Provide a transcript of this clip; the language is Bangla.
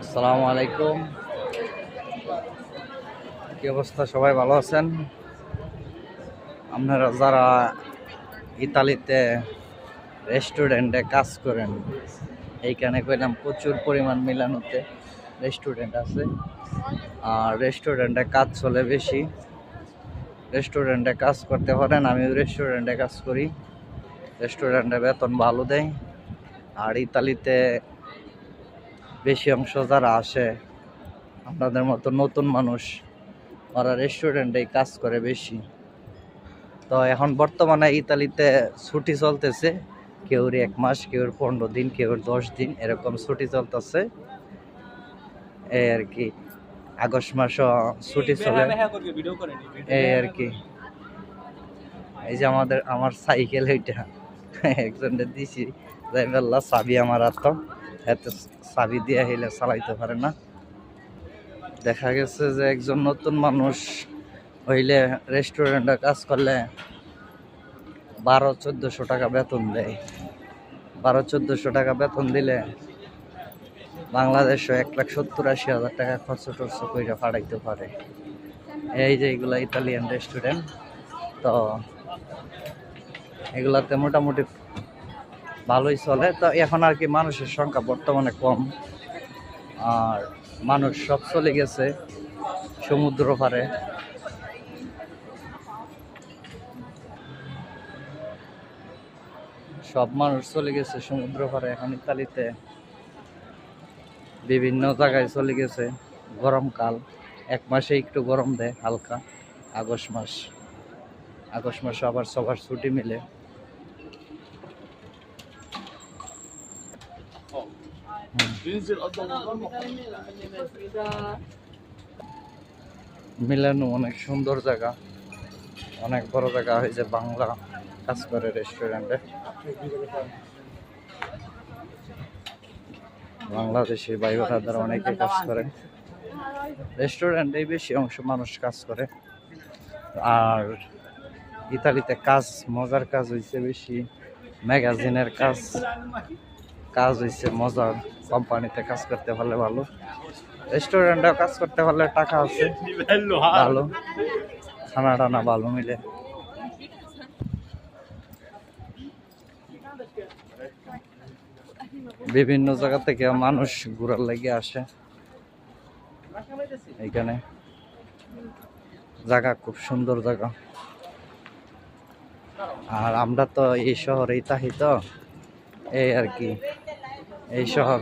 আসসালামু আলাইকুম। কি অবস্থা, সবাই ভালো আছেন? আপনারা যারা ইতালিতে রেস্টুরেন্টে কাজ করেন, এইখানে কইলাম প্রচুর পরিমাণ মিলানোতে রেস্টুরেন্ট আছে। আর রেস্টুরেন্টে কাজ চলে বেশি। রেস্টুরেন্টে কাজ করতে পারেন, আমিও রেস্টুরেন্টে কাজ করি। রেস্টুরেন্টে বেতন ভালো দেয়। আর ইতালিতে বেশি অংশ যারা আসে, আপনাদের মতো নতুন মানুষ, ওরা রেস্টুরেন্টেই কাজ করে বেশি। তো এখন বর্তমানে ইতালিতে ছুটি চলতেছে, কেউর 1 মাস, কেউর 15 দিন, কেউর 10 দিন, এরকম ছুটি চলতেছে। এই আর কি, আগস্ট মাসও ছুটি চলে, এই আর কি। এই যে আমার সাইকেল, এইটা একজনের দিছি, যাই বললা চাবি আমার হাত, এত চাবি দিয়ে হইলে চালাইতে পারে না। দেখা গেছে যে একজন নতুন মানুষ হইলে রেস্টুরেন্টে কাজ করলে 1200-1400 টাকা বেতন দেয়। 1200-1400 টাকা বেতন দিলে বাংলাদেশে 1,70,000-80,000 টাকা খরচ টরচ করে ফাড়াইতে পারে। এই যে এগুলা ইতালিয়ান রেস্টুরেন্ট, তো এগুলাতে মোটামুটি ভালোই চলে। তো এখন আর কি মানুষের সংখ্যা বর্তমানে কম, আর মানুষ সব চলে গেছে সমুদ্র পারে। সব মানুষ চলে গেছে সমুদ্র পারে। এখন ইতালিতে বিভিন্ন জায়গায় চলে গেছে। গরমকাল, 1 মাসে একটু গরম দেয় হালকা, আগস্ট মাসে আবার সবার ছুটি মিলে। মিলানো অনেক সুন্দর জায়গা, অনেক বড় জায়গা হয়েছে। বাংলা কাজ করে রেস্টুরেন্টে, বাংলাদেশি ভাই বোনেরা অনেকে কাজ করে রেস্টুরেন্টে, বেশি অংশ মানুষ কাজ করে। আর ইতালিতে কাজ, মজার কাজ হয়েছে বেশি, ম্যাগাজিনের কাজ হয়েছে মজার। কোম্পানিতে কাজ করতে পারলে ভালো, রেস্টুরেন্টে কাজ করতে পারলে টাকা আছে ভালো, খানা টানা ভালো মিলে। বিভিন্ন জায়গা থেকে মানুষ ঘোরার লাগে আসে এইখানে। জায়গা খুব সুন্দর জায়গা। আর আমরা তো এই শহরেই থাকি, তো এই আর কি, এই শহর